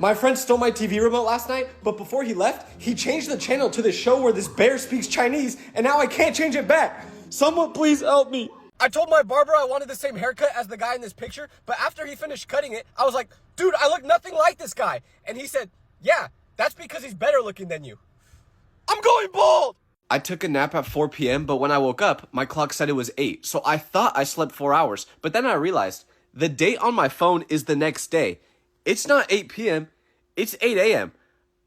My friend stole my TV remote last night, but before he left, he changed the channel to this show where this bear speaks Chinese, and now I can't change it back. Someone please help me. I told my barber I wanted the same haircut as the guy in this picture, but after he finished cutting it, I was like, dude, I look nothing like this guy. And he said, yeah, that's because he's better looking than you. I'm going bald! I took a nap at 4 p.m., but when I woke up, my clock said it was 8, so I thought I slept 4 hours. But then I realized, the date on my phone is the next day. It's not 8 p.m., it's 8 a.m.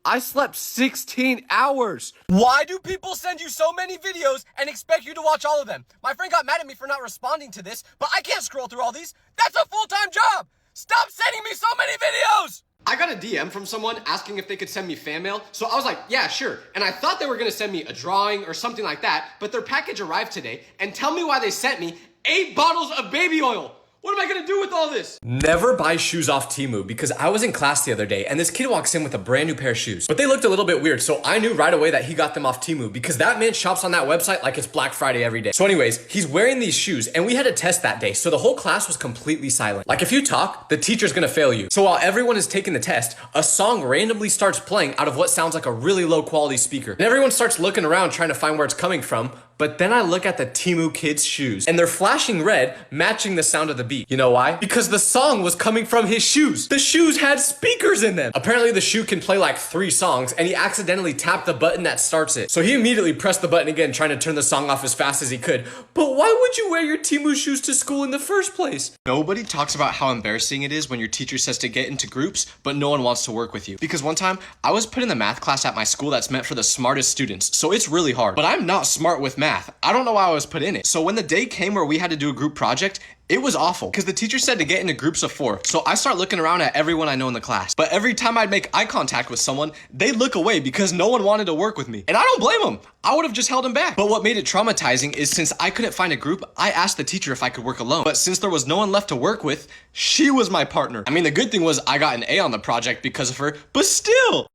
I slept 16 hours. Why do people send you so many videos and expect you to watch all of them? My friend got mad at me for not responding to this, but I can't scroll through all these. That's a full-time job. Stop sending me so many videos. I got a DM from someone asking if they could send me fan mail, so I was like, yeah, sure. And I thought they were gonna send me a drawing or something like that, but their package arrived today, and tell me why they sent me 8 bottles of baby oil. What am I gonna do with all this? Never buy shoes off Temu, because I was in class the other day and this kid walks in with a brand new pair of shoes. But they looked a little bit weird, so I knew right away that he got them off Temu because that man shops on that website like it's Black Friday every day. So anyways, he's wearing these shoes and we had a test that day, so the whole class was completely silent. Like if you talk, the teacher's gonna fail you. So while everyone is taking the test, a song randomly starts playing out of what sounds like a really low quality speaker. And everyone starts looking around trying to find where it's coming from. But then I look at the Temu kids' shoes and they're flashing red, matching the sound of the beat. You know why? Because the song was coming from his shoes. The shoes had speakers in them. Apparently the shoe can play like 3 songs and he accidentally tapped the button that starts it. So he immediately pressed the button again, trying to turn the song off as fast as he could. But why would you wear your Temu shoes to school in the first place? Nobody talks about how embarrassing it is when your teacher says to get into groups, but no one wants to work with you. Because one time I was put in the math class at my school that's meant for the smartest students. So it's really hard, but I'm not smart with math. I don't know why I was put in it. So when the day came where we had to do a group project, it was awful because the teacher said to get into groups of 4. So I start looking around at everyone I know in the class. But every time I'd make eye contact with someone, they'd look away because no one wanted to work with me. And I don't blame them. I would have just held them back. But what made it traumatizing is since I couldn't find a group, I asked the teacher if I could work alone. But since there was no one left to work with, she was my partner. I mean, the good thing was I got an A on the project because of her, but still.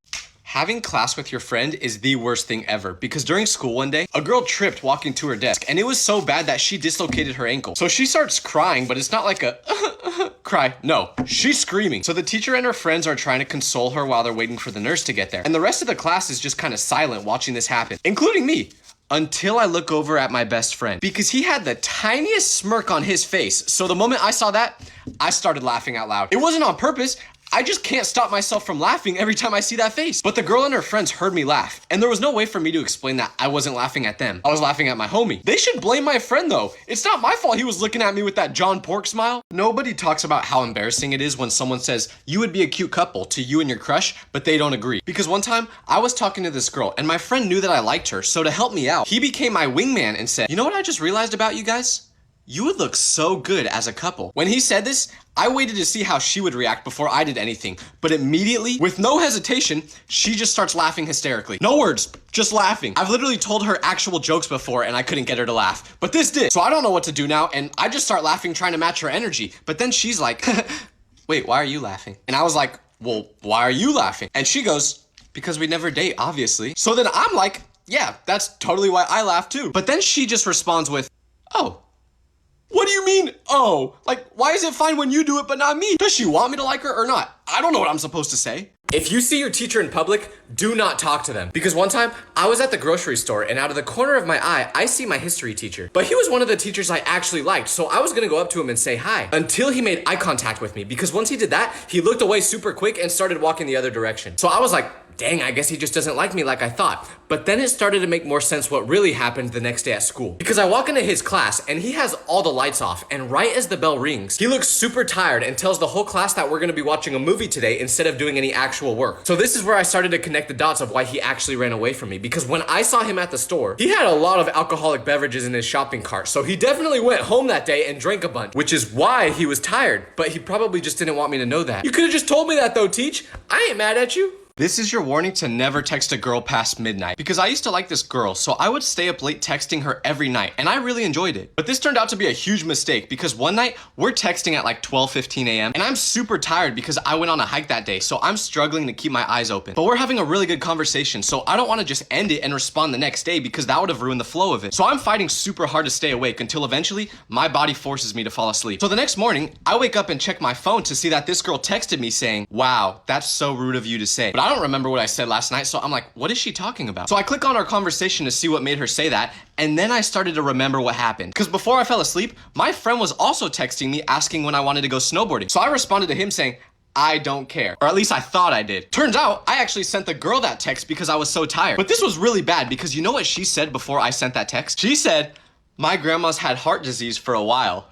Having class with your friend is the worst thing ever because during school one day, a girl tripped walking to her desk and it was so bad that she dislocated her ankle. So she starts crying, but it's not like a cry. No, she's screaming. So the teacher and her friends are trying to console her while they're waiting for the nurse to get there. And the rest of the class is just kind of silent watching this happen, including me. Until I look over at my best friend because he had the tiniest smirk on his face. So the moment I saw that, I started laughing out loud. It wasn't on purpose. I just can't stop myself from laughing every time I see that face. But the girl and her friends heard me laugh, and there was no way for me to explain that I wasn't laughing at them. I was laughing at my homie. They should blame my friend though. It's not my fault he was looking at me with that John Pork smile. Nobody talks about how embarrassing it is when someone says, you would be a cute couple to you and your crush, but they don't agree. Because one time, I was talking to this girl, and my friend knew that I liked her, so to help me out, he became my wingman and said, you know what I just realized about you guys? You would look so good as a couple. When he said this, I waited to see how she would react before I did anything. But immediately, with no hesitation, she just starts laughing hysterically. No words, just laughing. I've literally told her actual jokes before and I couldn't get her to laugh. But this did. So I don't know what to do now and I just start laughing trying to match her energy. But then she's like, wait, why are you laughing? And I was like, well, why are you laughing? And she goes, because we never date, obviously. So then I'm like, yeah, that's totally why I laugh too. But then she just responds with, oh. What do you mean, oh? Like, why is it fine when you do it but not me? Does she want me to like her or not? I don't know what I'm supposed to say. If you see your teacher in public, do not talk to them. Because one time, I was at the grocery store and out of the corner of my eye, I see my history teacher. But he was one of the teachers I actually liked, so I was gonna go up to him and say hi. Until he made eye contact with me, because once he did that, he looked away super quick and started walking the other direction. So I was like, dang, I guess he just doesn't like me like I thought. But then it started to make more sense what really happened the next day at school. Because I walk into his class and he has all the lights off, and right as the bell rings, he looks super tired and tells the whole class that we're gonna be watching a movie today instead of doing any actual work. So this is where I started to connect the dots of why he actually ran away from me. Because when I saw him at the store, he had a lot of alcoholic beverages in his shopping cart. So he definitely went home that day and drank a bunch, which is why he was tired. But he probably just didn't want me to know that. You could have just told me that though, Teach. I ain't mad at you. This is your warning to never text a girl past midnight, because I used to like this girl, so I would stay up late texting her every night, and I really enjoyed it. But this turned out to be a huge mistake, because one night we're texting at like 12:15 a.m. and I'm super tired because I went on a hike that day, so I'm struggling to keep my eyes open. But we're having a really good conversation, so I don't want to just end it and respond the next day because that would have ruined the flow of it. So I'm fighting super hard to stay awake until eventually my body forces me to fall asleep. So the next morning, I wake up and check my phone to see that this girl texted me saying, "Wow, that's so rude of you to say." But I don't remember what I said last night, so I'm like, what is she talking about? So I click on our conversation to see what made her say that, and then I started to remember what happened. Because before I fell asleep, my friend was also texting me asking when I wanted to go snowboarding. So I responded to him saying, "I don't care." Or at least I thought I did. Turns out, I actually sent the girl that text because I was so tired. But this was really bad because you know what she said before I sent that text? She said, "My grandma's had heart disease for a while."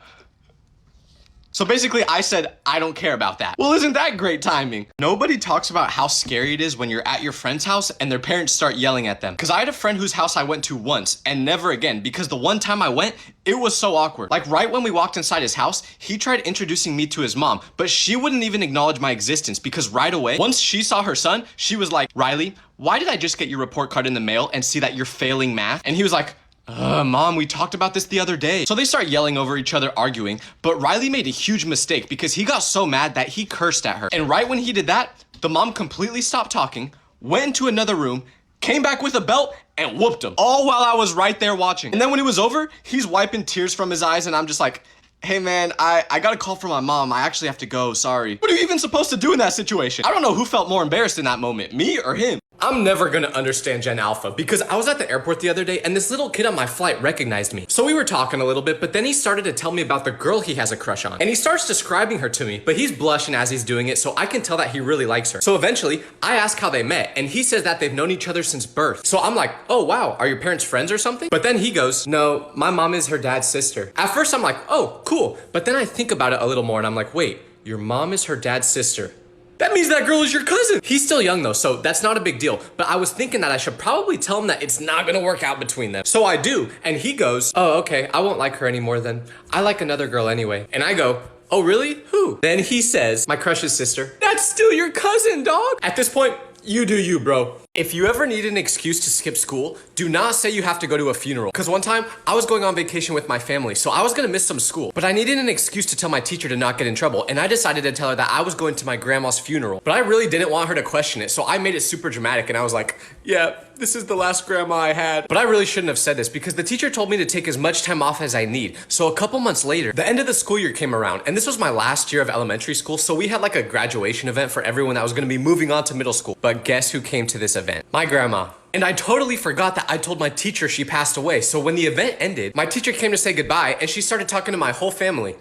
So basically I said, I don't care about that. Well, isn't that great timing? Nobody talks about how scary it is when you're at your friend's house and their parents start yelling at them. Because I had a friend whose house I went to once and never again, because the one time I went, it was so awkward. Like right when we walked inside his house, he tried introducing me to his mom, but she wouldn't even acknowledge my existence because right away, once she saw her son, she was like, "Riley, why did I just get your report card in the mail and see that you're failing math?" And he was like, "Mom, we talked about this the other day." So they start yelling over each other, arguing, but Riley made a huge mistake because he got so mad that he cursed at her. And right when he did that, the mom completely stopped talking, went into another room, came back with a belt, and whooped him. All while I was right there watching. And then when it was over, he's wiping tears from his eyes, and I'm just like, "Hey man, I got a call from my mom. I actually have to go, sorry." What are you even supposed to do in that situation? I don't know who felt more embarrassed in that moment, me or him. I'm never gonna understand Gen Alpha because I was at the airport the other day and this little kid on my flight recognized me. So we were talking a little bit, but then he started to tell me about the girl he has a crush on. And he starts describing her to me, but he's blushing as he's doing it, so I can tell that he really likes her. So eventually, I ask how they met, and he says that they've known each other since birth. So I'm like, "Oh wow, are your parents friends or something?" But then he goes, "No, my mom is her dad's sister." At first I'm like, "Oh, cool." But then I think about it a little more and I'm like, wait, your mom is her dad's sister. That means that girl is your cousin. He's still young though, so that's not a big deal. But I was thinking that I should probably tell him that it's not gonna work out between them. So I do, and he goes, "Oh, okay, I won't like her anymore then. I like another girl anyway." And I go, "Oh really? Who?" Then he says, "My crush's sister." That's still your cousin, dog. At this point, you do you, bro. If you ever need an excuse to skip school, do not say you have to go to a funeral. Because one time, I was going on vacation with my family, so I was gonna miss some school. But I needed an excuse to tell my teacher to not get in trouble, and I decided to tell her that I was going to my grandma's funeral. But I really didn't want her to question it, so I made it super dramatic, and I was like, "Yeah, this is the last grandma I had." But I really shouldn't have said this, because the teacher told me to take as much time off as I need. So a couple months later, the end of the school year came around, and this was my last year of elementary school, so we had like a graduation event for everyone that was gonna be moving on to middle school. But guess who came to this event? My grandma. And I totally forgot that I told my teacher she passed away. So when the event ended, my teacher came to say goodbye and she started talking to my whole family,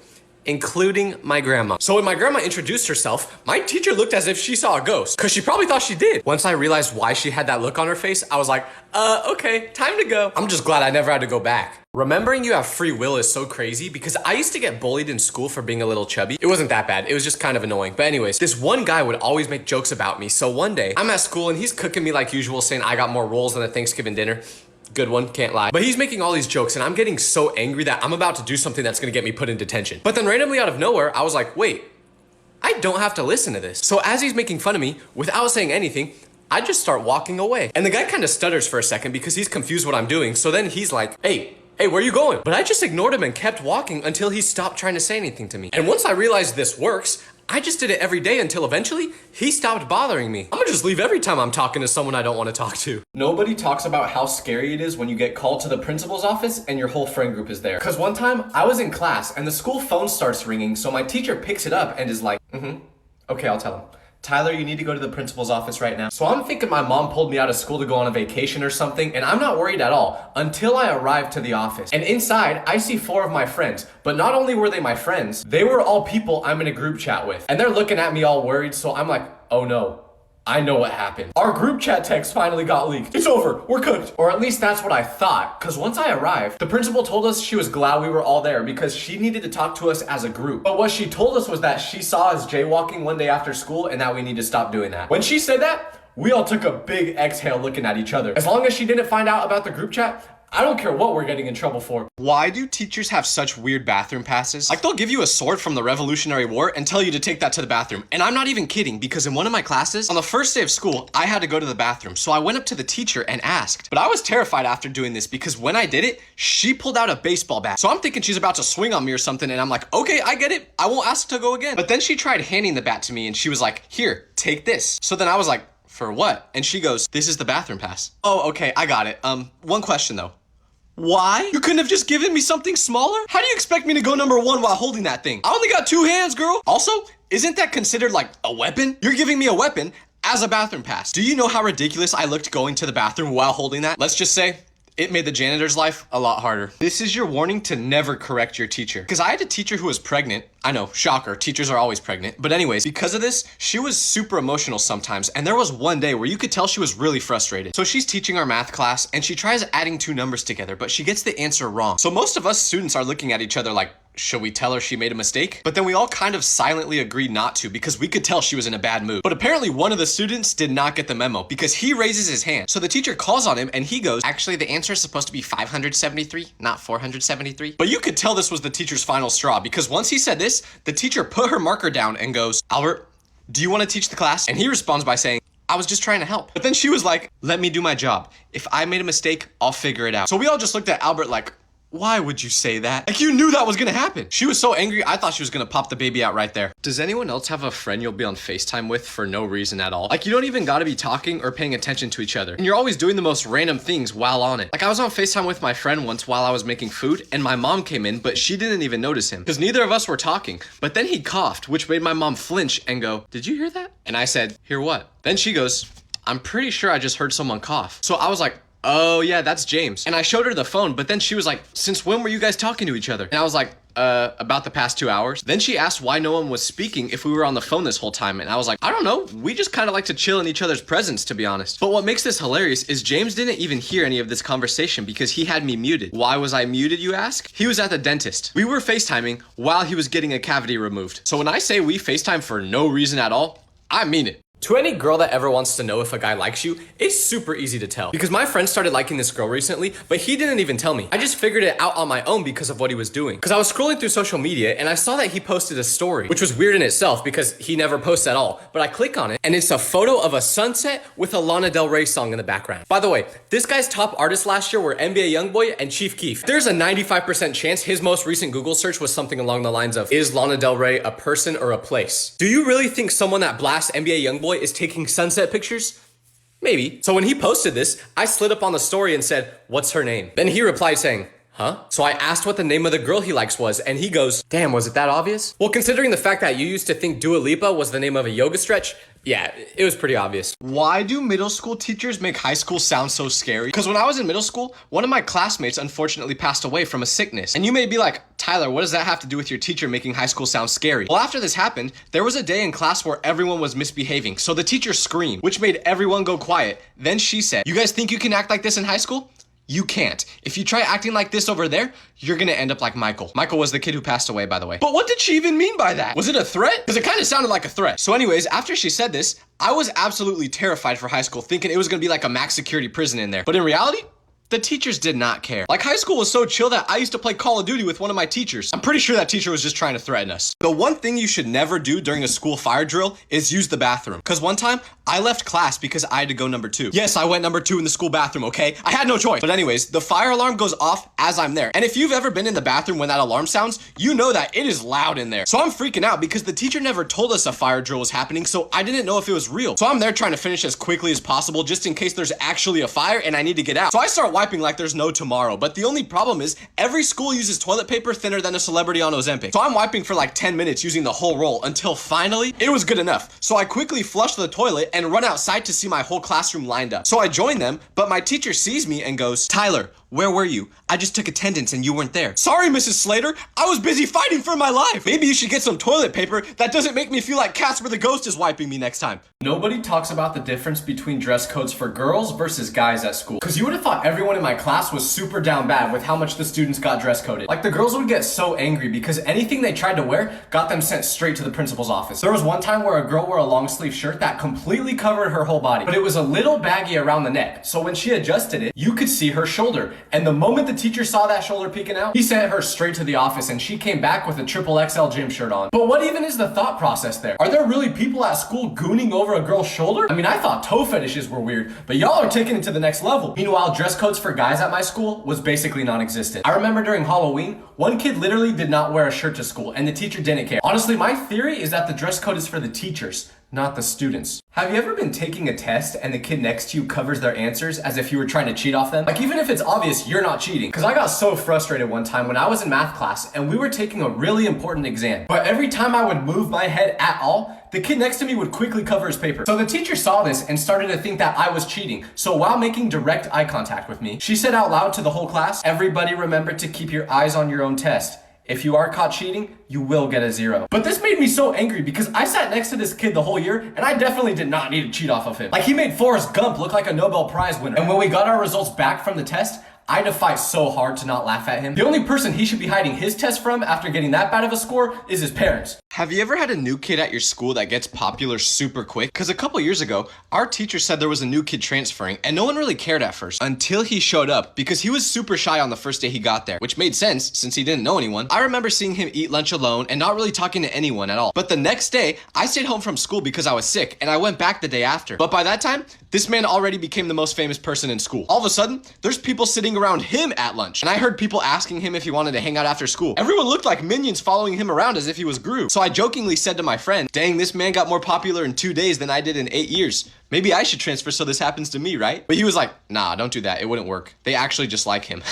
including my grandma. So when my grandma introduced herself, my teacher looked as if she saw a ghost, because she probably thought she did. Once I realized why she had that look on her face, I was like, okay, time to go. I'm just glad I never had to go back. Remembering you have free will is so crazy because I used to get bullied in school for being a little chubby. It wasn't that bad, it was just kind of annoying. But anyways, this one guy would always make jokes about me. So one day, I'm at school and he's cooking me like usual, saying I got more rolls than a Thanksgiving dinner. Good one, can't lie. But he's making all these jokes and I'm getting so angry that I'm about to do something that's gonna get me put in detention. But then randomly out of nowhere, I was like, wait, I don't have to listen to this. So as he's making fun of me, without saying anything, I just start walking away. And the guy kind of stutters for a second because he's confused what I'm doing. So then he's like, hey, where are you going? But I just ignored him and kept walking until he stopped trying to say anything to me. And once I realized this works, I just did it every day until eventually he stopped bothering me. I'm gonna just leave every time I'm talking to someone I don't want to talk to. Nobody talks about how scary it is when you get called to the principal's office and your whole friend group is there. Cause one time I was in class and the school phone starts ringing, so my teacher picks it up and is like, okay, I'll tell him. Tyler, you need to go to the principal's office right now. So I'm thinking my mom pulled me out of school to go on a vacation or something, and I'm not worried at all until I arrive to the office. And inside, I see 4 of my friends. But not only were they my friends, they were all people I'm in a group chat with. And they're looking at me all worried, so I'm like, oh no. I know what happened. Our group chat text finally got leaked. It's over, we're cooked. Or at least that's what I thought, because once I arrived, the principal told us she was glad we were all there because she needed to talk to us as a group. But what she told us was that she saw us jaywalking one day after school and that we need to stop doing that. When she said that, we all took a big exhale looking at each other. As long as she didn't find out about the group chat, I don't care what we're getting in trouble for. Why do teachers have such weird bathroom passes? Like, they'll give you a sword from the Revolutionary War and tell you to take that to the bathroom. And I'm not even kidding, because in one of my classes, on the first day of school, I had to go to the bathroom. So I went up to the teacher and asked. But I was terrified after doing this because when I did it, she pulled out a baseball bat. So I'm thinking she's about to swing on me or something, and I'm like, okay, I get it. I won't ask to go again. But then she tried handing the bat to me and she was like, here, take this. So then I was like, for what? And she goes, this is the bathroom pass. Oh, okay, I got it. One question though. Why? You couldn't have just given me something smaller? How do you expect me to go number one while holding that thing? I only got 2 hands, girl. Also, isn't that considered like a weapon? You're giving me a weapon as a bathroom pass. Do you know how ridiculous I looked going to the bathroom while holding that? Let's just say, it made the janitor's life a lot harder. This is your warning to never correct your teacher. Because I had a teacher who was pregnant. I know, shocker, teachers are always pregnant. But anyways, because of this, she was super emotional sometimes. And there was one day where you could tell she was really frustrated. So she's teaching our math class and she tries adding 2 numbers together, but she gets the answer wrong. So most of us students are looking at each other like, should we tell her she made a mistake? But then we all kind of silently agreed not to because we could tell she was in a bad mood. But apparently one of the students did not get the memo because he raises his hand. So the teacher calls on him and he goes, actually the answer is supposed to be 573, not 473. But you could tell this was the teacher's final straw because once he said this, the teacher put her marker down and goes, Albert, do you want to teach the class? And he responds by saying, I was just trying to help. But then she was like, let me do my job. If I made a mistake, I'll figure it out. So we all just looked at Albert like, why would you say that? Like you knew that was gonna happen. She was so angry, I thought she was gonna pop the baby out right there. Does anyone else have a friend you'll be on FaceTime with for no reason at all? Like you don't even gotta be talking or paying attention to each other. And you're always doing the most random things while on it. Like I was on FaceTime with my friend once while I was making food and my mom came in, but she didn't even notice him because neither of us were talking. But then he coughed, which made my mom flinch and go, did you hear that? And I said, hear what? Then she goes, I'm pretty sure I just heard someone cough. So I was like, oh yeah, that's James. And I showed her the phone, but then she was like, since when were you guys talking to each other? And I was like, about the past 2 hours. Then she asked why no one was speaking if we were on the phone this whole time. And I was like, I don't know. We just kind of like to chill in each other's presence, to be honest. But what makes this hilarious is James didn't even hear any of this conversation because he had me muted. Why was I muted, you ask? He was at the dentist. We were FaceTiming while he was getting a cavity removed. So when I say we FaceTime for no reason at all, I mean it. To any girl that ever wants to know if a guy likes you, it's super easy to tell. Because my friend started liking this girl recently, but he didn't even tell me. I just figured it out on my own because of what he was doing. Because I was scrolling through social media and I saw that he posted a story, which was weird in itself because he never posts at all. But I click on it and it's a photo of a sunset with a Lana Del Rey song in the background. By the way, this guy's top artists last year were NBA Youngboy and Chief Keef. There's a 95% chance his most recent Google search was something along the lines of, is Lana Del Rey a person or a place? Do you really think someone that blasts NBA Youngboy is taking sunset pictures? Maybe. So when he posted this, I slid up on the story and said, what's her name? Then he replied saying, huh? So I asked what the name of the girl he likes was, and he goes, damn, was it that obvious? Well, considering the fact that you used to think Dua Lipa was the name of a yoga stretch, yeah, it was pretty obvious. Why do middle school teachers make high school sound so scary? Because when I was in middle school, one of my classmates unfortunately passed away from a sickness. And you may be like, Tyler, what does that have to do with your teacher making high school sound scary? Well, after this happened, there was a day in class where everyone was misbehaving. So the teacher screamed, which made everyone go quiet. Then she said, you guys think you can act like this in high school? You can't. If you try acting like this over there, you're gonna end up like Michael. Michael was the kid who passed away, by the way. But what did she even mean by that? Was it a threat? Because it kind of sounded like a threat. So anyways, after she said this, I was absolutely terrified for high school, thinking it was gonna be like a max security prison in there. But in reality, the teachers did not care. Like high school was so chill that I used to play Call of Duty with one of my teachers. I'm pretty sure that teacher was just trying to threaten us. The one thing you should never do during a school fire drill is use the bathroom. Cause one time I left class because I had to go number 2. Yes, I went number 2 in the school bathroom, okay? I had no choice. But anyways, the fire alarm goes off as I'm there. And if you've ever been in the bathroom when that alarm sounds, you know that it is loud in there. So I'm freaking out because the teacher never told us a fire drill was happening, so I didn't know if it was real. So I'm there trying to finish as quickly as possible just in case there's actually a fire and I need to get out. So I start wiping like there's no tomorrow. But the only problem is every school uses toilet paper thinner than a celebrity on Ozempic. So I'm wiping for like 10 minutes using the whole roll until finally it was good enough. So I quickly flush the toilet and run outside to see my whole classroom lined up. So I join them, but my teacher sees me and goes, Tyler, where were you? I just took attendance and you weren't there. Sorry, Mrs. Slater. I was busy fighting for my life. Maybe you should get some toilet paper that doesn't make me feel like Casper the Ghost is wiping me next time. Nobody talks about the difference between dress codes for girls versus guys at school. Cause you would have thought everyone in my class was super down bad with how much the students got dress coded. Like the girls would get so angry because anything they tried to wear got them sent straight to the principal's office. There was one time where a girl wore a long sleeve shirt that completely covered her whole body, but it was a little baggy around the neck. So when she adjusted it, you could see her shoulder. And the moment the teacher saw that shoulder peeking out, he sent her straight to the office and she came back with a XXL gym shirt on. But what even is the thought process there? Are there really people at school gooning over a girl's shoulder? I mean, I thought toe fetishes were weird, but y'all are taking it to the next level. Meanwhile, dress codes for guys at my school was basically non-existent. I remember during Halloween, one kid literally did not wear a shirt to school and the teacher didn't care. Honestly, my theory is that the dress code is for the teachers, not the students. Have you ever been taking a test and the kid next to you covers their answers as if you were trying to cheat off them? Like, even if it's obvious you're not cheating. Cause I got so frustrated one time when I was in math class and we were taking a really important exam. But every time I would move my head at all, the kid next to me would quickly cover his paper. So the teacher saw this and started to think that I was cheating. So while making direct eye contact with me, she said out loud to the whole class, "Everybody remember to keep your eyes on your own test. If you are caught cheating, you will get a 0. But this made me so angry because I sat next to this kid the whole year and I definitely did not need to cheat off of him. Like, he made Forrest Gump look like a Nobel Prize winner. And when we got our results back from the test, I had to fight so hard to not laugh at him. The only person he should be hiding his test from after getting that bad of a score is his parents. Have you ever had a new kid at your school that gets popular super quick? Because a couple years ago, our teacher said there was a new kid transferring and no one really cared at first until he showed up because he was super shy on the first day he got there, which made sense since he didn't know anyone. I remember seeing him eat lunch alone and not really talking to anyone at all. But the next day, I stayed home from school because I was sick and I went back the day after. But by that time, this man already became the most famous person in school. All of a sudden, there's people sitting around him at lunch. And I heard people asking him if he wanted to hang out after school. Everyone looked like minions following him around as if he was Gru. So I jokingly said to my friend, "Dang, this man got more popular in 2 days than I did in 8 years. Maybe I should transfer so this happens to me, right?" But he was like, "Nah, don't do that. It wouldn't work. They actually just like him."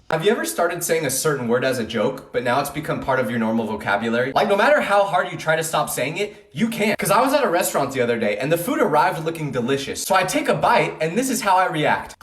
Have you ever started saying a certain word as a joke, but now it's become part of your normal vocabulary? Like, no matter how hard you try to stop saying it, you can't. Cause I was at a restaurant the other day and the food arrived looking delicious. So I take a bite and this is how I react.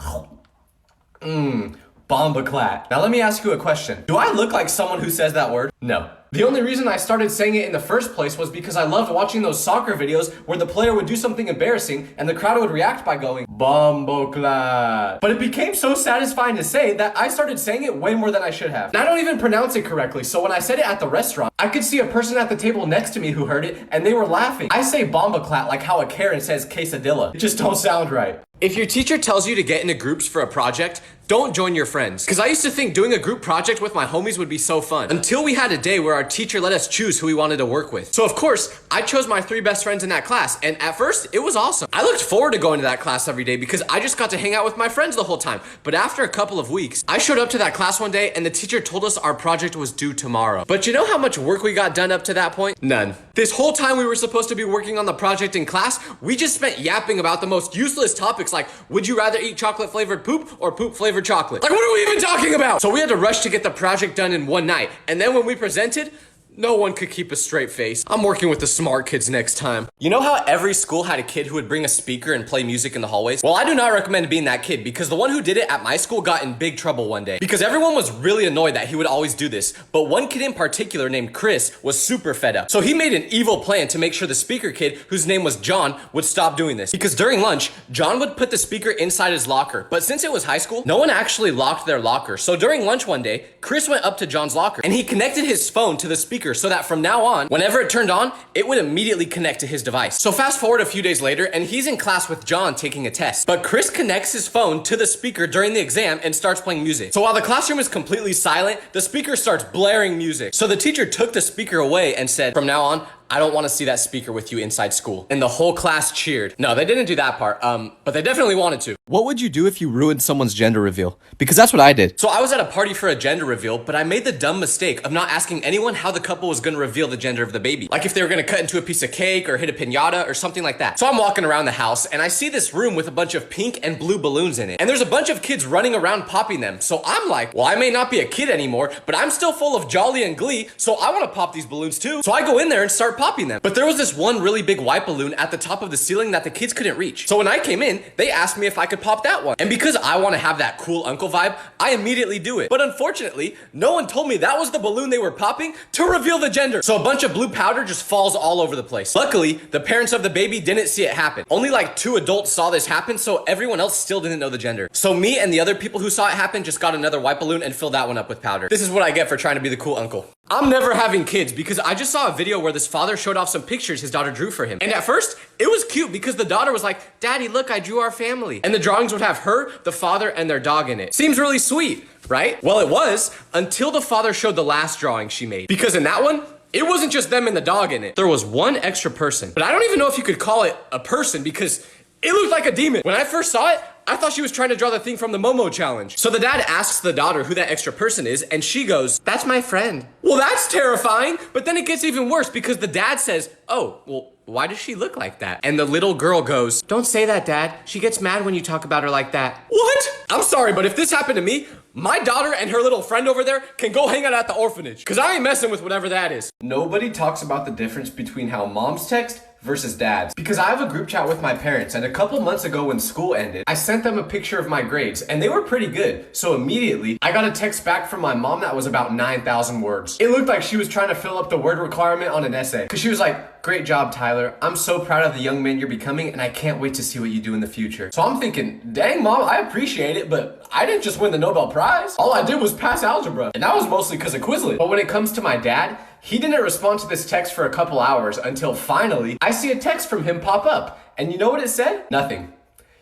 Bombaclat. Now let me ask you a question. Do I look like someone who says that word? No. The only reason I started saying it in the first place was because I loved watching those soccer videos where the player would do something embarrassing and the crowd would react by going, "Bombaclat." But it became so satisfying to say that I started saying it way more than I should have. And I don't even pronounce it correctly, so when I said it at the restaurant, I could see a person at the table next to me who heard it and they were laughing. I say bombaclat like how a Karen says quesadilla. It just don't sound right. If your teacher tells you to get into groups for a project, don't join your friends. Cause I used to think doing a group project with my homies would be so fun. Until we had a day where our teacher let us choose who we wanted to work with. So of course, I chose my 3 best friends in that class, and at first, it was awesome. I looked forward to going to that class every day because I just got to hang out with my friends the whole time. But after a couple of weeks, I showed up to that class one day and the teacher told us our project was due tomorrow. But you know how much work we got done up to that point? None. This whole time we were supposed to be working on the project in class, we just spent yapping about the most useless topics like, would you rather eat chocolate flavored poop or poop flavored chocolate? Like, what are we even talking about? So we had to rush to get the project done in one night. And then when we presented, no one could keep a straight face. I'm working with the smart kids next time. You know how every school had a kid who would bring a speaker and play music in the hallways? Well, I do not recommend being that kid because the one who did it at my school got in big trouble one day because everyone was really annoyed that he would always do this. But one kid in particular named Chris was super fed up. So he made an evil plan to make sure the speaker kid, whose name was John, would stop doing this. Because during lunch, John would put the speaker inside his locker. But since it was high school, no one actually locked their locker. So during lunch one day, Chris went up to John's locker and he connected his phone to the speaker so that from now on, whenever it turned on, it would immediately connect to his device. So fast forward a few days later and he's in class with John taking a test. But Chris connects his phone to the speaker during the exam and starts playing music. So while the classroom is completely silent, the speaker starts blaring music. So the teacher took the speaker away and said, "From now on, I don't want to see that speaker with you inside school." And the whole class cheered. No, they didn't do that part, but they definitely wanted to. What would you do if you ruined someone's gender reveal? Because that's what I did. So I was at a party for a gender reveal, but I made the dumb mistake of not asking anyone how the couple was gonna reveal the gender of the baby. Like if they were gonna cut into a piece of cake or hit a piñata or something like that. So I'm walking around the house and I see this room with a bunch of pink and blue balloons in it. And there's a bunch of kids running around popping them. So I'm like, well, I may not be a kid anymore, but I'm still full of jolly and glee, so I wanna pop these balloons too. So I go in there and start popping them. But there was this one really big white balloon at the top of the ceiling that the kids couldn't reach. So when I came in, they asked me if I could pop that one. And because I want to have that cool uncle vibe, I immediately do it. But unfortunately, no one told me that was the balloon they were popping to reveal the gender. So a bunch of blue powder just falls all over the place. Luckily, the parents of the baby didn't see it happen. Only like 2 adults saw this happen, so everyone else still didn't know the gender. So me and the other people who saw it happen just got another white balloon and filled that one up with powder. This is what I get for trying to be the cool uncle. I'm never having kids because I just saw a video where this father showed off some pictures his daughter drew for him. And at first, it was cute because the daughter was like, Daddy, look, I drew our family. And the drawings would have her, the father, and their dog in it. Seems really sweet, right? Well, it was until the father showed the last drawing she made. Because in that one, it wasn't just them and the dog in it. There was one extra person. But I don't even know if you could call it a person because it looked like a demon. When I first saw it, I thought she was trying to draw the thing from the Momo challenge. So the dad asks the daughter who that extra person is, and she goes, that's my friend. Well, that's terrifying, but then it gets even worse because the dad says, oh, well, why does she look like that? And the little girl goes, don't say that, Dad. She gets mad when you talk about her like that. What? I'm sorry, but if this happened to me, my daughter and her little friend over there can go hang out at the orphanage because I ain't messing with whatever that is. Nobody talks about the difference between how moms text versus dads. Because I have a group chat with my parents, and a couple months ago when school ended, I sent them a picture of my grades, and they were pretty good. So immediately, I got a text back from my mom that was about 9,000 words. It looked like she was trying to fill up the word requirement on an essay. Because she was like, great job, Tyler. I'm so proud of the young man you're becoming, and I can't wait to see what you do in the future. So I'm thinking, dang, Mom, I appreciate it, but I didn't just win the Nobel Prize. All I did was pass algebra, and that was mostly because of Quizlet. But when it comes to my dad, he didn't respond to this text for a couple hours until finally I see a text from him pop up. And you know what it said? Nothing.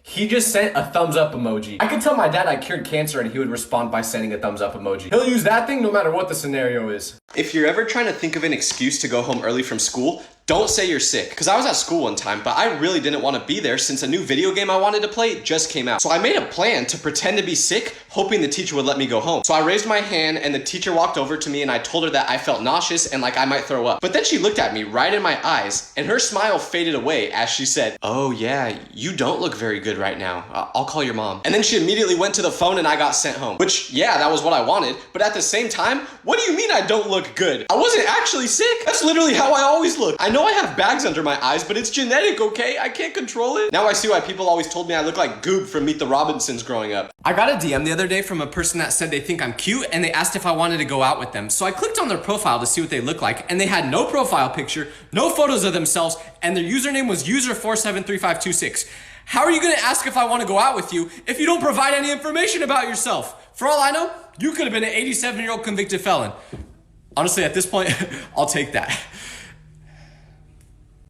He just sent a thumbs up emoji. I could tell my dad I cured cancer and he would respond by sending a thumbs up emoji. He'll use that thing no matter what the scenario is. If you're ever trying to think of an excuse to go home early from school, don't say you're sick. Because I was at school one time, but I really didn't want to be there since a new video game I wanted to play just came out. So I made a plan to pretend to be sick, hoping the teacher would let me go home. So I raised my hand and the teacher walked over to me and I told her that I felt nauseous and like I might throw up. But then she looked at me right in my eyes and her smile faded away as she said, oh yeah, you don't look very good right now. I'll call your mom. And then she immediately went to the phone and I got sent home. Which, yeah, that was what I wanted. But at the same time, what do you mean I don't look good? I wasn't actually sick. That's literally how I always look. I know I have bags under my eyes, but it's genetic, okay? I can't control it. Now I see why people always told me I look like Goob from Meet the Robinsons growing up. I got a DM the other day from a person that said they think I'm cute and they asked if I wanted to go out with them. So I clicked on their profile to see what they look like and they had no profile picture, no photos of themselves, and their username was user473526. How are you gonna ask if I wanna go out with you if you don't provide any information about yourself? For all I know, you could have been an 87-year-old convicted felon. Honestly, at this point, I'll take that.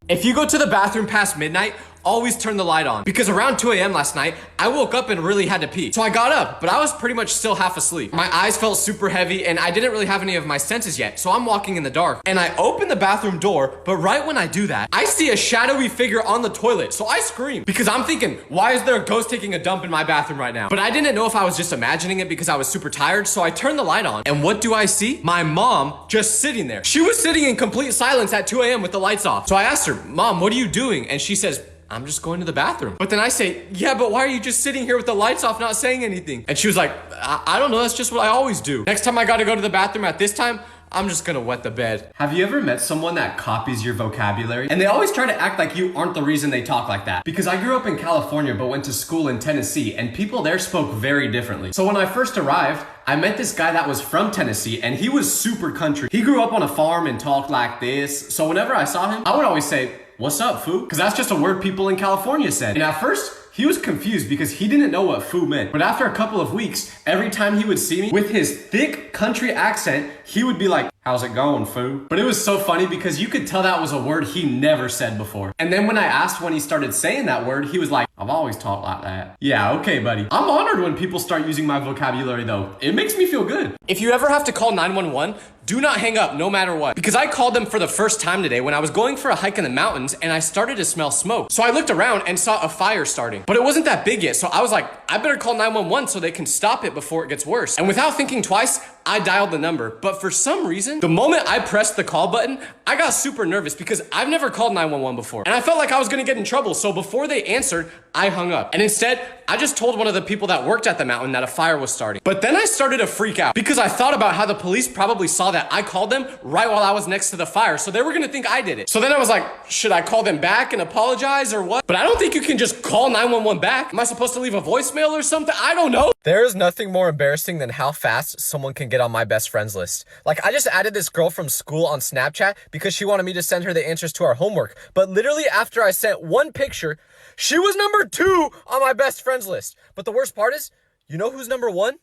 If you go to the bathroom past midnight, always turn the light on. Because around 2 a.m. last night, I woke up and really had to pee. So I got up, but I was pretty much still half asleep. My eyes felt super heavy and I didn't really have any of my senses yet. So I'm walking in the dark and I open the bathroom door, but right when I do that, I see a shadowy figure on the toilet. So I scream because I'm thinking, why is there a ghost taking a dump in my bathroom right now? But I didn't know if I was just imagining it because I was super tired. So I turned the light on and what do I see? My mom just sitting there. She was sitting in complete silence at 2 a.m. with the lights off. So I asked her, Mom, what are you doing? And she says, I'm just going to the bathroom. But then I say, yeah, but why are you just sitting here with the lights off, not saying anything? And she was like, I don't know, that's just what I always do. Next time I gotta go to the bathroom at this time, I'm just gonna wet the bed. Have you ever met someone that copies your vocabulary? And they always try to act like you aren't the reason they talk like that. Because I grew up in California, but went to school in Tennessee, and people there spoke very differently. So when I first arrived, I met this guy that was from Tennessee, and he was super country. He grew up on a farm and talked like this. So whenever I saw him, I would always say, what's up, foo? Because that's just a word people in California said. And at first, he was confused because he didn't know what foo meant. But after a couple of weeks, every time he would see me, with his thick country accent, he would be like, how's it going, foo? But it was so funny because you could tell that was a word he never said before. And then when I asked when he started saying that word, he was like, I've always talked like that. Yeah, okay, buddy. I'm honored when people start using my vocabulary though. It makes me feel good. If you ever have to call 911, do not hang up no matter what. Because I called them for the first time today when I was going for a hike in the mountains and I started to smell smoke. So I looked around and saw a fire starting, but it wasn't that big yet. So I was like, I better call 911 so they can stop it before it gets worse. And without thinking twice, I dialed the number. But for some reason, the moment I pressed the call button, I got super nervous because I've never called 911 before. And I felt like I was gonna get in trouble. So before they answered, I hung up. And instead, I just told one of the people that worked at the mountain that a fire was starting. But then I started to freak out because I thought about how the police probably saw that I called them right while I was next to the fire. So they were gonna think I did it. So then I was like, should I call them back and apologize or what? But I don't think you can just call 911 back. Am I supposed to leave a voicemail or something? I don't know. There is nothing more embarrassing than how fast someone can get on my best friends list. Like I just added this girl from school on Snapchat because she wanted me to send her the answers to our homework. But literally after I sent one picture, she was number 2 on my best friends list. But the worst part is, you know who's number 1?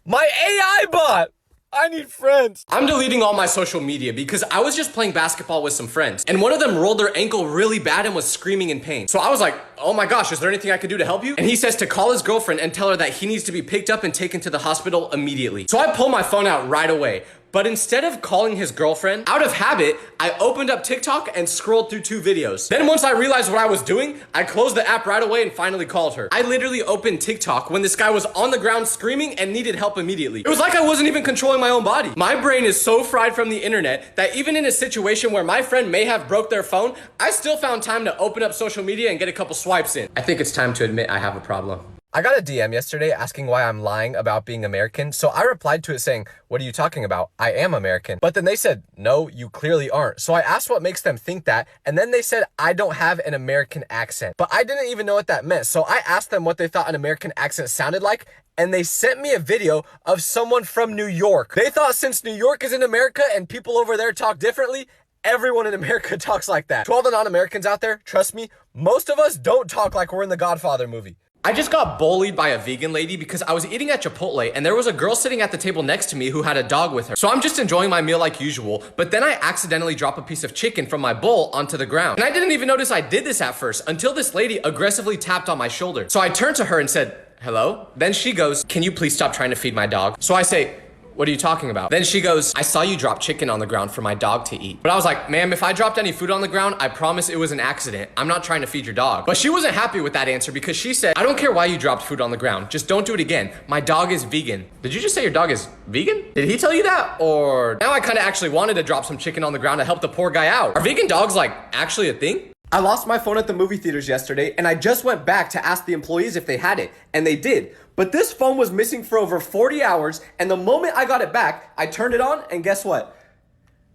My AI bot. I need friends. I'm deleting all my social media because I was just playing basketball with some friends and one of them rolled their ankle really bad and was screaming in pain. So I was like, oh my gosh, is there anything I can do to help you? And he says to call his girlfriend and tell her that he needs to be picked up and taken to the hospital immediately. So I pull my phone out right away. But instead of calling his girlfriend, out of habit, I opened up TikTok and scrolled through 2 videos. Then once I realized what I was doing, I closed the app right away and finally called her. I literally opened TikTok when this guy was on the ground screaming and needed help immediately. It was like I wasn't even controlling my own body. My brain is so fried from the internet that even in a situation where my friend may have broke their phone, I still found time to open up social media and get a couple swipes in. I think it's time to admit I have a problem. I got a DM yesterday asking why I'm lying about being American, so I replied to it saying, what are you talking about? I am American. But then they said, no, you clearly aren't. So I asked what makes them think that, and then they said I don't have an American accent. But I didn't even know what that meant, so I asked them what they thought an American accent sounded like, and they sent me a video of someone from New York. They thought since New York is in America and people over there talk differently, everyone in America talks like that. To all the non-Americans out there, trust me, most of us don't talk like we're in the Godfather movie. I just got bullied by a vegan lady because I was eating at Chipotle and there was a girl sitting at the table next to me who had a dog with her. So I'm just enjoying my meal like usual, but then I accidentally drop a piece of chicken from my bowl onto the ground. And I didn't even notice I did this at first until this lady aggressively tapped on my shoulder. So I turned to her and said, hello? Then she goes, can you please stop trying to feed my dog? So I say, what are you talking about? Then she goes, I saw you drop chicken on the ground for my dog to eat. But I was like, ma'am, if I dropped any food on the ground, I promise it was an accident. I'm not trying to feed your dog. But she wasn't happy with that answer because she said, I don't care why you dropped food on the ground. Just don't do it again. My dog is vegan. Did you just say your dog is vegan? Did he tell you that? Or now I kind of actually wanted to drop some chicken on the ground to help the poor guy out. Are vegan dogs like actually a thing? I lost my phone at the movie theaters yesterday and I just went back to ask the employees if they had it, and they did. But this phone was missing for over 40 hours, and the moment I got it back, I turned it on, and guess what?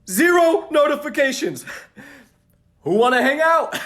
0 notifications. Who wanna hang out?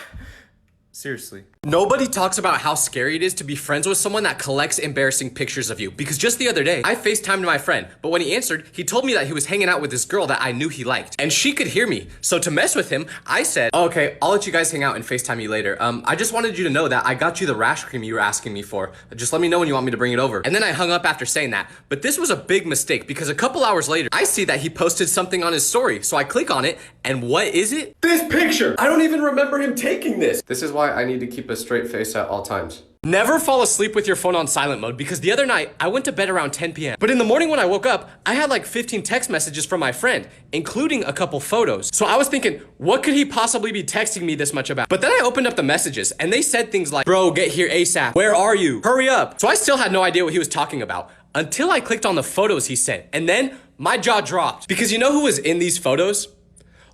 Seriously. Nobody talks about how scary it is to be friends with someone that collects embarrassing pictures of you. Because just the other day, I FaceTimed my friend, but when he answered, he told me that he was hanging out with this girl that I knew he liked. And she could hear me. So to mess with him, I said, oh, okay, I'll let you guys hang out and FaceTime you later. I just wanted you to know that I got you the rash cream you were asking me for. Just let me know when you want me to bring it over. And then I hung up after saying that. But this was a big mistake because a couple hours later, I see that he posted something on his story. So I click on it, and what is it? This picture! I don't even remember him taking this. This is why I need to keep a straight face at all times. Never fall asleep with your phone on silent mode because the other night I went to bed around 10 p.m. But in the morning when I woke up, I had like 15 text messages from my friend, including a couple photos. So I was thinking, what could he possibly be texting me this much about? But then I opened up the messages and they said things like, bro, get here ASAP. Where are you? Hurry up. So I still had no idea what he was talking about until I clicked on the photos he sent. And then my jaw dropped because you know who was in these photos?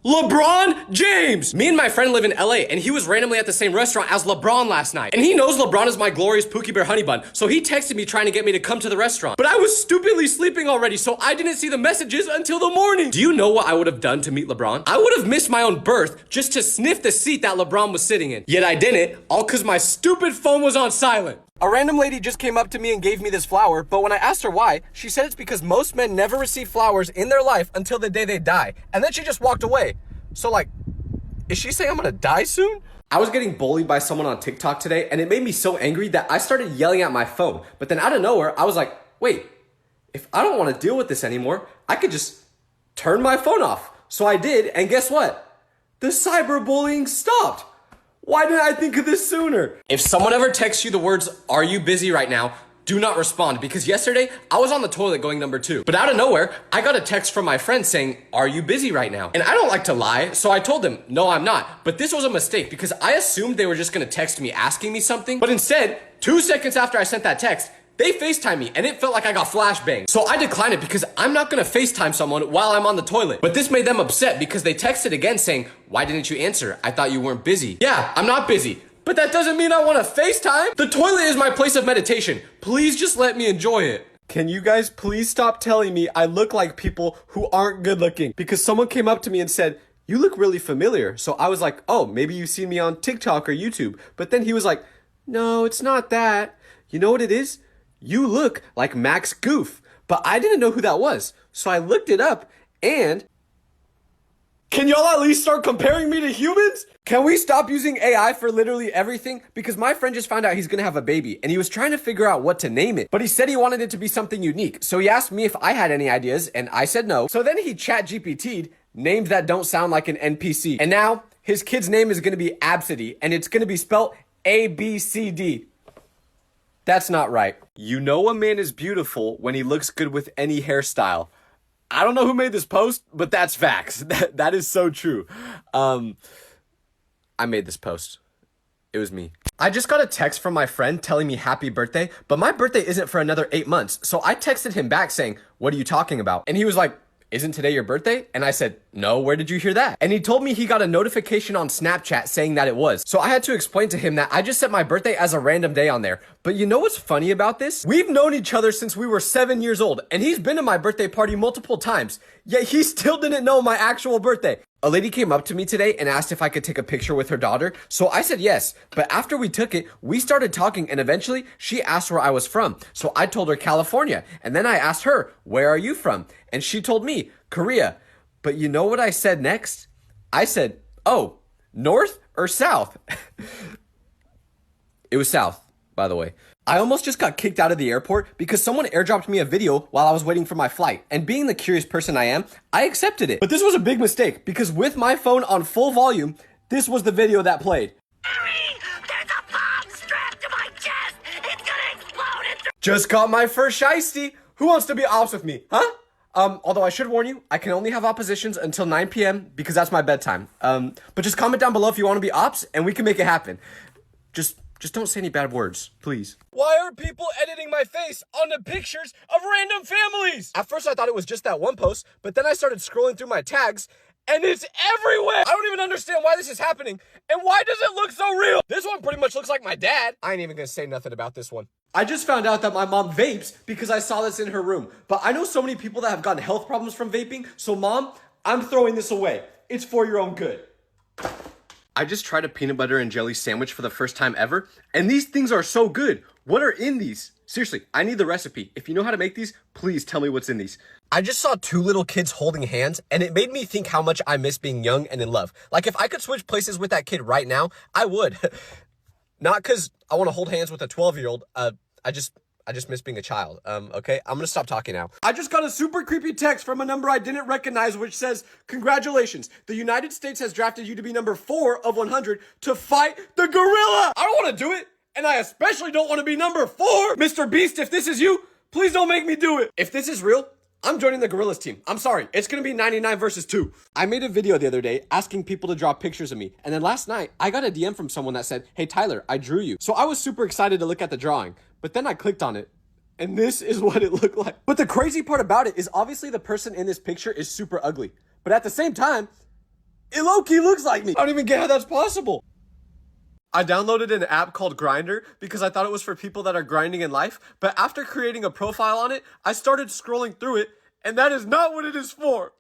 LeBron James! Me and my friend live in LA and he was randomly at the same restaurant as LeBron last night. And he knows LeBron is my glorious Pookie Bear honey bun. So he texted me trying to get me to come to the restaurant. But I was stupidly sleeping already, so I didn't see the messages until the morning. Do you know what I would have done to meet LeBron? I would have missed my own birth just to sniff the seat that LeBron was sitting in. Yet I didn't, all cause my stupid phone was on silent. A random lady just came up to me and gave me this flower, but when I asked her why, she said it's because most men never receive flowers in their life until the day they die. And then she just walked away. So like, is she saying I'm gonna die soon? I was getting bullied by someone on TikTok today and it made me so angry that I started yelling at my phone. But then out of nowhere, I was like, wait, if I don't wanna deal with this anymore, I could just turn my phone off. So I did, and guess what? The cyberbullying stopped. Why didn't I think of this sooner? If someone ever texts you the words, are you busy right now? Do not respond, because yesterday I was on the toilet going number 2. But out of nowhere, I got a text from my friend saying, are you busy right now? And I don't like to lie, so I told them, no, I'm not. But this was a mistake because I assumed they were just gonna text me asking me something. But instead, 2 seconds after I sent that text, they FaceTime me and it felt like I got flashbanged. So I declined it because I'm not gonna FaceTime someone while I'm on the toilet. But this made them upset because they texted again saying, why didn't you answer? I thought you weren't busy. Yeah, I'm not busy. But that doesn't mean I want to FaceTime. The toilet is my place of meditation. Please just let me enjoy it. Can you guys please stop telling me I look like people who aren't good looking? Because someone came up to me and said, you look really familiar. So I was like, oh, maybe you've seen me on TikTok or YouTube. But then he was like, no, it's not that. You know what it is? You look like Max Goof. But I didn't know who that was. So I looked it up and Can y'all at least start comparing me to humans? Can we stop using AI for literally everything? Because my friend just found out he's gonna have a baby and he was trying to figure out what to name it. But he said he wanted it to be something unique. So he asked me if I had any ideas and I said no. So then he chat GPT'd names that don't sound like an NPC. And now his kid's name is gonna be Absidy and it's gonna be spelled ABCD. That's not right. You know a man is beautiful when he looks good with any hairstyle. I don't know who made this post, but that's facts. That is so true. I made this post. It was me. I just got a text from my friend telling me happy birthday, but my birthday isn't for another 8 months. So I texted him back saying, what are you talking about? And he was like, isn't today your birthday? And I said, no, where did you hear that? And he told me he got a notification on Snapchat saying that it was. So I had to explain to him that I just set my birthday as a random day on there. But you know what's funny about this? We've known each other since we were 7 years old, and he's been to my birthday party multiple times, yet he still didn't know my actual birthday. A lady came up to me today and asked if I could take a picture with her daughter, so I said yes. But after we took it, we started talking and eventually she asked where I was from. So I told her California, and then I asked her, where are you from? And she told me, Korea. But you know what I said next? I said, oh, north or south? It was south, by the way. I almost just got kicked out of the airport because someone airdropped me a video while I was waiting for my flight. And being the curious person I am, I accepted it. But this was a big mistake because with my phone on full volume, this was the video that played. There's a bomb strapped to my chest! It's gonna explode! Just got my first shiesty. Who wants to be ops with me, huh? Although I should warn you, I can only have oppositions until 9 p.m. because that's my bedtime. But just comment down below if you want to be ops and we can make it happen. Just don't say any bad words, please. Why are people editing my face onto pictures of random families? At first I thought it was just that one post, but then I started scrolling through my tags and it's everywhere. I don't even understand why this is happening and why does it look so real? This one pretty much looks like my dad. I ain't even gonna say nothing about this one. I just found out that my mom vapes because I saw this in her room. But I know so many people that have gotten health problems from vaping. So mom, I'm throwing this away. It's for your own good. I just tried a peanut butter and jelly sandwich for the first time ever, and these things are so good. What are in these? Seriously, I need the recipe. If you know how to make these, please tell me what's in these. I just saw two little kids holding hands, and it made me think how much I miss being young and in love. Like, if I could switch places with that kid right now, I would. Not because I want to hold hands with a 12-year-old. I just miss being a child. Okay, I'm gonna stop talking now. I just got a super creepy text from a number I didn't recognize, which says, congratulations, the United States has drafted you to be number 4 of 100 to fight the gorilla. I don't want to do it, and I especially don't want to be number 4. Mr. Beast, if this is you, please don't make me do it. If this is real, I'm joining the gorillas team. I'm sorry, it's gonna be 99 versus 2. I made a video the other day asking people to draw pictures of me, and then last night, I got a DM from someone that said, hey Tyler, I drew you. So I was super excited to look at the drawing. But then I clicked on it, and this is what it looked like. But the crazy part about it is obviously the person in this picture is super ugly. But at the same time, it low-key looks like me. I don't even get how that's possible. I downloaded an app called Grindr because I thought it was for people that are grinding in life. But after creating a profile on it, I started scrolling through it, and that is not what it is for.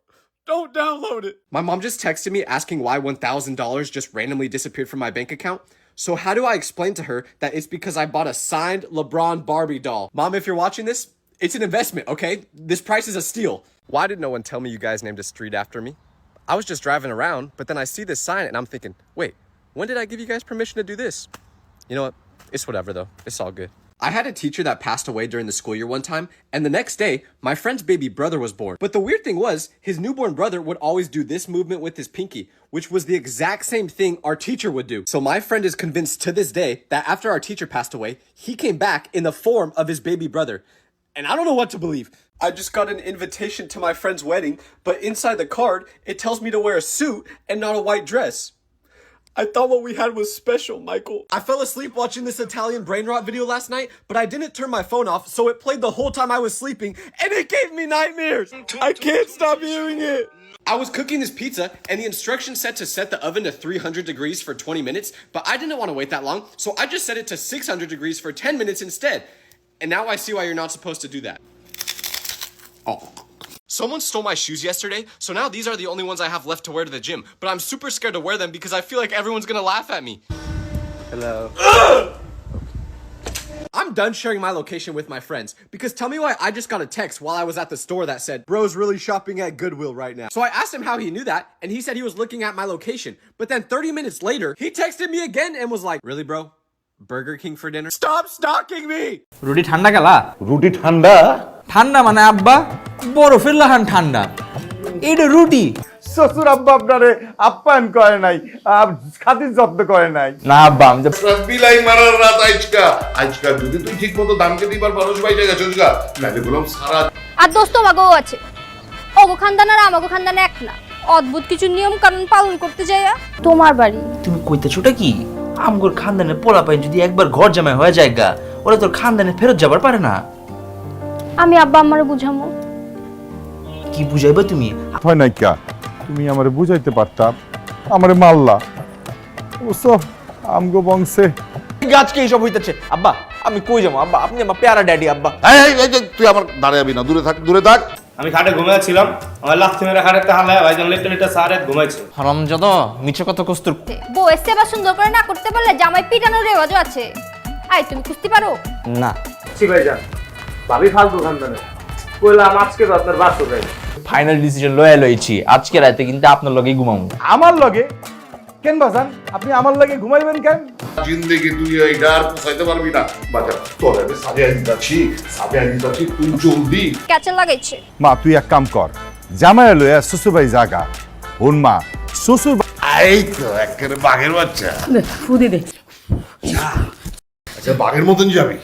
Don't download it. My mom just texted me asking why $1,000 just randomly disappeared from my bank account. So how do I explain to her that it's because I bought a signed LeBron Barbie doll? Mom, if you're watching this, it's an investment, okay? This price is a steal. Why did no one tell me you guys named a street after me? I was just driving around, but then I see this sign and I'm thinking, wait, when did I give you guys permission to do this? You know what? It's whatever though. It's all good. I had a teacher that passed away during the school year one time, and the next day, my friend's baby brother was born. But the weird thing was, his newborn brother would always do this movement with his pinky, which was the exact same thing our teacher would do. So my friend is convinced to this day that after our teacher passed away, he came back in the form of his baby brother. And I don't know what to believe. I just got an invitation to my friend's wedding, but inside the card, it tells me to wear a suit and not a white dress. I thought what we had was special, Michael. I fell asleep watching this Italian brain rot video last night, but I didn't turn my phone off, so it played the whole time I was sleeping, and it gave me nightmares. I can't stop hearing it. I was cooking this pizza, and the instructions said to set the oven to 300 degrees for 20 minutes, but I didn't want to wait that long, so I just set it to 600 degrees for 10 minutes instead. And now I see why you're not supposed to do that. Oh. Someone stole my shoes yesterday, so now these are the only ones I have left to wear to the gym. But I'm super scared to wear them because I feel like everyone's gonna laugh at me. Hello. I'm I'm done sharing my location with my friends because tell me why I just got a text while I was at the store that said, bro's really shopping at Goodwill right now. So I asked him how he knew that, and he said he was looking at my location. But then 30 minutes later, he texted me again and was like, really, bro? Burger King for dinner? Stop stalking me! রুটি ঠান্ডা গেলা রুটি ঠান্ডা ঠান্ডা মানে আব্বা বরফের লাহান ঠান্ডা এটা রুটি শ্বশুর আব্বা আপনারে আপ্যায়ন করে নাই খাতির যত্ন করে নাই না আব্বা আমি বিলাই মারার রাত আজকা আজকা যদি তুই ঠিক মতো দামকে দিবার মানুষ বাইরে গেছিস গা নালে বললাম সারা আর দোস্ত মাগো আছে ওগো খানদান আর আমাগো খানদান এক না অদ্ভুত কিছু নিয়ম কানুন পালন করতে যাইয়া তোমার বাড়ি তুমি কইতেছোটা কি আমগোর খানদানের পোলাপাইন যদি একবার ঘর জামাই হয়ে যায় গা ওরা তোর খানদানে ফেরত যাবার পারে না আমি আব্বা আমারে বুঝামো কি বুঝাইবা তুমি হয় নাই কা তুমি আমারে বুঝাইতে পারতাম আমারে মারলা অবশ্য আমগো বংশে গাছকে এইসব হইতেছে আব্বা আমি কই যাবো আব্বা আপনি আমার প্যারা ড্যাডি আব্বা তুই আমার দাঁড়াবি না দূরে থাক দূরে থাক আমি খাটে ঘুমিয়েছিলাম আমার লাথি মেরে খাটে তাহলে ভাইজান লেটে লেটে সারে ঘুমাইছে হারামজাদা মিছে কথা কস্তুর বউয়ের সেবা সুন্দর করে না করতে পারলে জামাই পিটানোর রেওয়াজও আছে আই তুমি কুস্তি পারো না ঠিক ভাইজান ভাবি ফালতু খানদানে কইলাম আজকে তো আপনার বাসো যাই ফাইনাল ডিসিশন লয়ে লইছি আজকে রাতে কিন্তু আপনার লগেই ঘুমাবো আমার লগে কেন বাজান আপনি আমার লগে ঘুমাইবেন কেন জিন্দেগি তুই এইটা আর পোষাইতে পারবি না বাজার তোর আমি সাজিয়ে দিতাছি তুই জলদি ক্যাচে লাগাইছে মা তুই এক কাম কর জামাই লইয়া শ্বশুর বাড়ি জাগা বোন মা শ্বশুর এই তো একেবারে বাঘের বাচ্চা ফুদি দে আচ্ছা বাঘের মতন যাবি